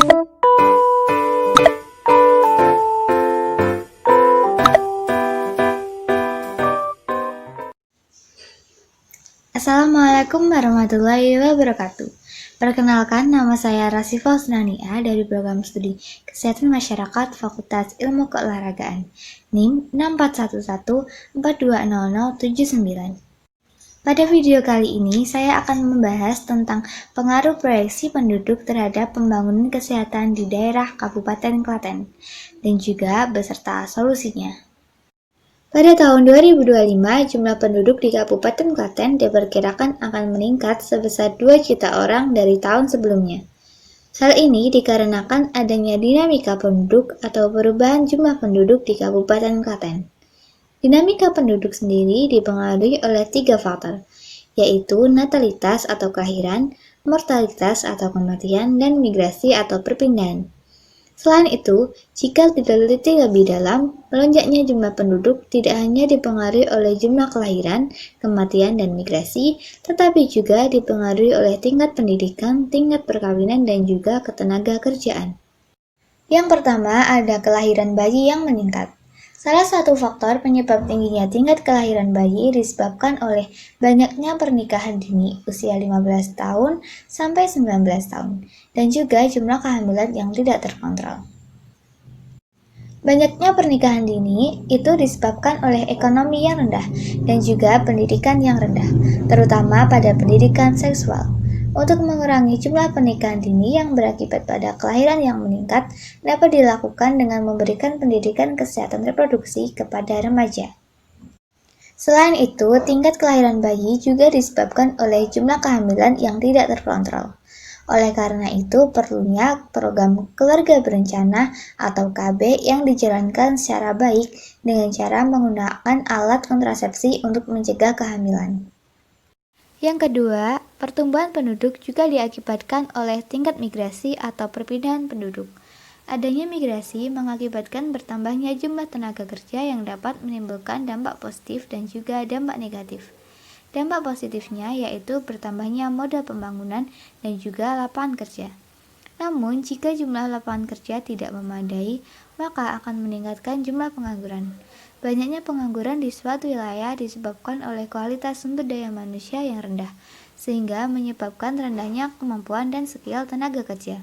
Assalamualaikum warahmatullahi wabarakatuh. Perkenalkan, nama saya Rasifah Usnania dari Program Studi Kesehatan Masyarakat Fakultas Ilmu Keolahragaan, NIM 6411420079. Pada video kali ini, saya akan membahas tentang pengaruh proyeksi penduduk terhadap pembangunan kesehatan di daerah Kabupaten Klaten, dan juga beserta solusinya. Pada tahun 2025, jumlah penduduk di Kabupaten Klaten diperkirakan akan meningkat sebesar 2 juta orang dari tahun sebelumnya. Hal ini dikarenakan adanya dinamika penduduk atau perubahan jumlah penduduk di Kabupaten Klaten. Dinamika penduduk sendiri dipengaruhi oleh 3 faktor, yaitu natalitas atau kelahiran, mortalitas atau kematian, dan migrasi atau perpindahan. Selain itu, jika diteliti lebih dalam, melonjaknya jumlah penduduk tidak hanya dipengaruhi oleh jumlah kelahiran, kematian, dan migrasi, tetapi juga dipengaruhi oleh tingkat pendidikan, tingkat perkawinan, dan juga ketenaga kerjaan. Yang pertama ada kelahiran bayi yang meningkat. Salah satu faktor penyebab tingginya tingkat kelahiran bayi disebabkan oleh banyaknya pernikahan dini usia 15 tahun sampai 19 tahun dan juga jumlah kehamilan yang tidak terkontrol. Banyaknya pernikahan dini itu disebabkan oleh ekonomi yang rendah dan juga pendidikan yang rendah, terutama pada pendidikan seksual. Untuk mengurangi jumlah pernikahan dini yang berakibat pada kelahiran yang meningkat dapat dilakukan dengan memberikan pendidikan kesehatan reproduksi kepada remaja. Selain itu, tingkat kelahiran bayi juga disebabkan oleh jumlah kehamilan yang tidak terkontrol. Oleh karena itu, perlunya program keluarga berencana atau KB yang dijalankan secara baik dengan cara menggunakan alat kontrasepsi untuk mencegah kehamilan. Yang kedua, pertumbuhan penduduk juga diakibatkan oleh tingkat migrasi atau perpindahan penduduk. Adanya migrasi mengakibatkan bertambahnya jumlah tenaga kerja yang dapat menimbulkan dampak positif dan juga dampak negatif. Dampak positifnya yaitu bertambahnya moda pembangunan dan juga lapangan kerja. Namun, jika jumlah lapangan kerja tidak memadai, maka akan meningkatkan jumlah pengangguran. Banyaknya pengangguran di suatu wilayah disebabkan oleh kualitas sumber daya manusia yang rendah, sehingga menyebabkan rendahnya kemampuan dan skill tenaga kerja.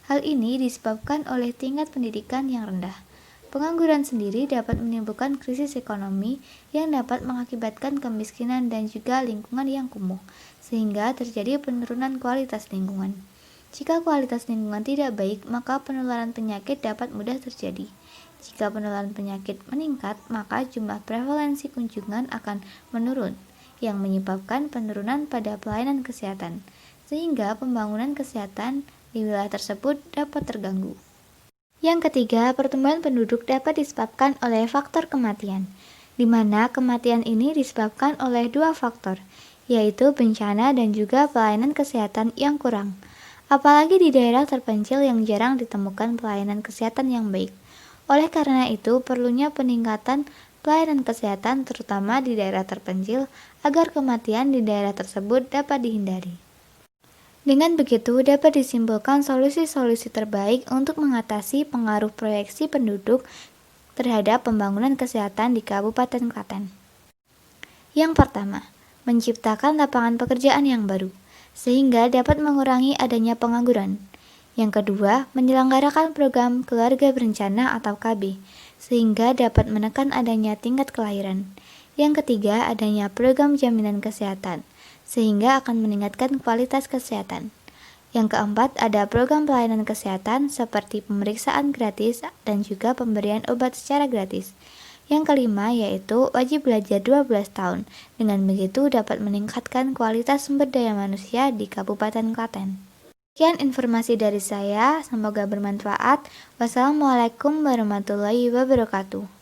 Hal ini disebabkan oleh tingkat pendidikan yang rendah. Pengangguran sendiri dapat menimbulkan krisis ekonomi yang dapat mengakibatkan kemiskinan dan juga lingkungan yang kumuh, sehingga terjadi penurunan kualitas lingkungan. Jika kualitas lingkungan tidak baik, maka penularan penyakit dapat mudah terjadi. Jika penularan penyakit meningkat, maka jumlah prevalensi kunjungan akan menurun, yang menyebabkan penurunan pada pelayanan kesehatan, sehingga pembangunan kesehatan di wilayah tersebut dapat terganggu. Yang ketiga, pertumbuhan penduduk dapat disebabkan oleh faktor kematian, di mana kematian ini disebabkan oleh 2 faktor, yaitu bencana dan juga pelayanan kesehatan yang kurang. Apalagi di daerah terpencil yang jarang ditemukan pelayanan kesehatan yang baik. Oleh karena itu, perlunya peningkatan pelayanan kesehatan terutama di daerah terpencil agar kematian di daerah tersebut dapat dihindari. Dengan begitu, dapat disimpulkan solusi-solusi terbaik untuk mengatasi pengaruh proyeksi penduduk terhadap pembangunan kesehatan di Kabupaten Klaten. Yang pertama, menciptakan lapangan pekerjaan yang baru, sehingga dapat mengurangi adanya pengangguran. Yang kedua, menyelenggarakan program keluarga berencana atau KB, sehingga dapat menekan adanya tingkat kelahiran. Yang ketiga, adanya program jaminan kesehatan, sehingga akan meningkatkan kualitas kesehatan. Yang keempat, ada program pelayanan kesehatan seperti pemeriksaan gratis dan juga pemberian obat secara gratis. Yang kelima, yaitu wajib belajar 12 tahun. Dengan begitu dapat meningkatkan kualitas sumber daya manusia di Kabupaten Klaten. Sekian informasi dari saya, semoga bermanfaat. Wassalamualaikum warahmatullahi wabarakatuh.